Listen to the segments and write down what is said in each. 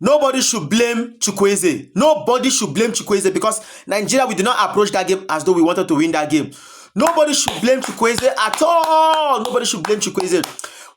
Nobody should blame Chukwueze. Nobody should blame Chukwueze because Nigeria, we did not approach that game as though we wanted to win that game. Nobody should blame Chukwueze at all. Nobody should blame Chukwueze.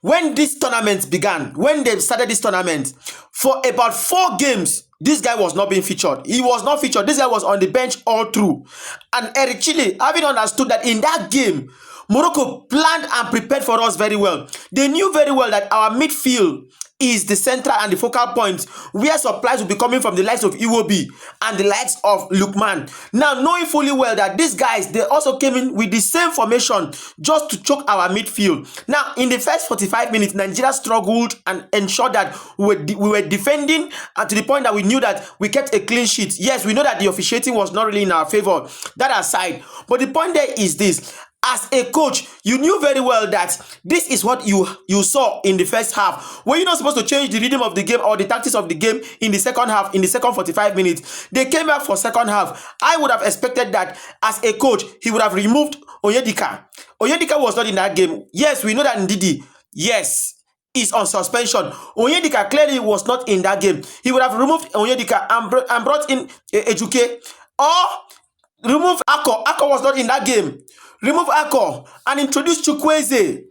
When this tournament began, when they started this tournament, for about 4 games, this guy was not being featured. He was not featured. This guy was on the bench all through. And Eric Chile, having understood that in that game, Morocco planned and prepared for us very well. They knew very well that our midfield is the center and the focal point where supplies will be coming from the likes of Iwobi and the likes of Lukman. Now, knowing fully well that these guys, they also came in with the same formation just to choke our midfield. Now, in the first 45 minutes, Nigeria struggled and ensured that we were defending and to the point that we knew that we kept a clean sheet. Yes, we know that the officiating was not really in our favor. That aside, but the point there is this. As a coach, you knew very well that this is what you saw in the first half. Were you not supposed to change the rhythm of the game or the tactics of the game in the second half, in the second 45 minutes? They came back for second half. I would have expected that as a coach, he would have removed Onyedika. Onyedika was not in that game. Yes, we know that Ndidi, yes, is on suspension. Onyedika clearly was not in that game. He would have removed Onyedika and brought in Ejuke, or remove Ako. Ako was not in that game. Remove Ako and introduce Chukwueze.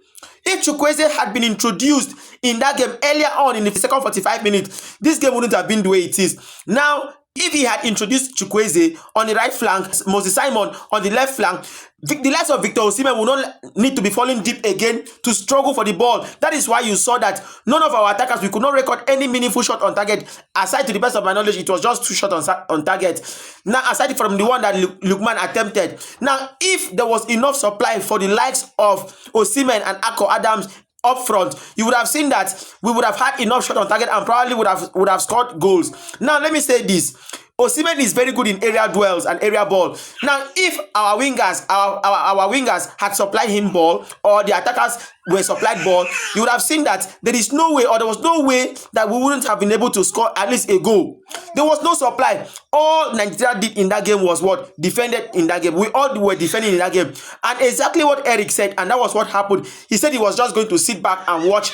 If Chukwueze had been introduced in that game earlier on in the second 45 minutes, this game wouldn't have been the way it is. Now, if he had introduced Chukwueze on the right flank, Moses Simon on the left flank, the likes of Victor Osimhen will not need to be falling deep again to struggle for the ball. That is why you saw that none of our attackers, we could not record any meaningful shot on target. Aside, to the best of my knowledge, it was just 2 shots on target. Now, aside from the one that Lukman attempted. Now, if there was enough supply for the likes of Osimhen and Ako Adams up front, you would have seen that we would have had enough shot on target and probably would have scored goals. Now, let me say this. Osimhen is very good in area duels and area ball. Now, if our wingers had supplied him ball, or the attackers were supplied ball, you would have seen that there is no way, or there was no way that we wouldn't have been able to score at least a goal. There was no supply. All Nigeria did in that game was what? Defended in that game. We all were defending in that game. And exactly what Eric said, and that was what happened. He said he was just going to sit back and watch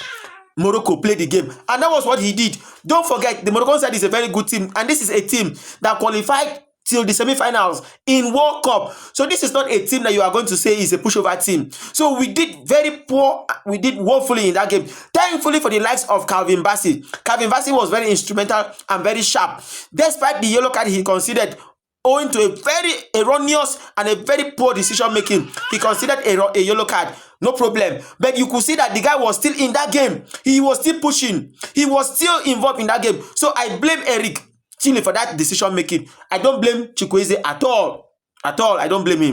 Morocco play the game, and that was what he did. Don't forget, the Moroccan side is a very good team, and this is a team that qualified till the semi-finals in World Cup. So this is not a team that you are going to say is a pushover team. So we did very poor, we did woefully in that game. Thankfully for the likes of Calvin Bassey. Calvin Bassey was very instrumental and very sharp. Despite the yellow card he considered, owing to a very erroneous and a very poor decision making, he considered a yellow card. No problem. But you could see that the guy was still in that game. He was still pushing. He was still involved in that game. So I blame Eric Chile for that decision making. I don't blame Chukwueze at all. At all. I don't blame him.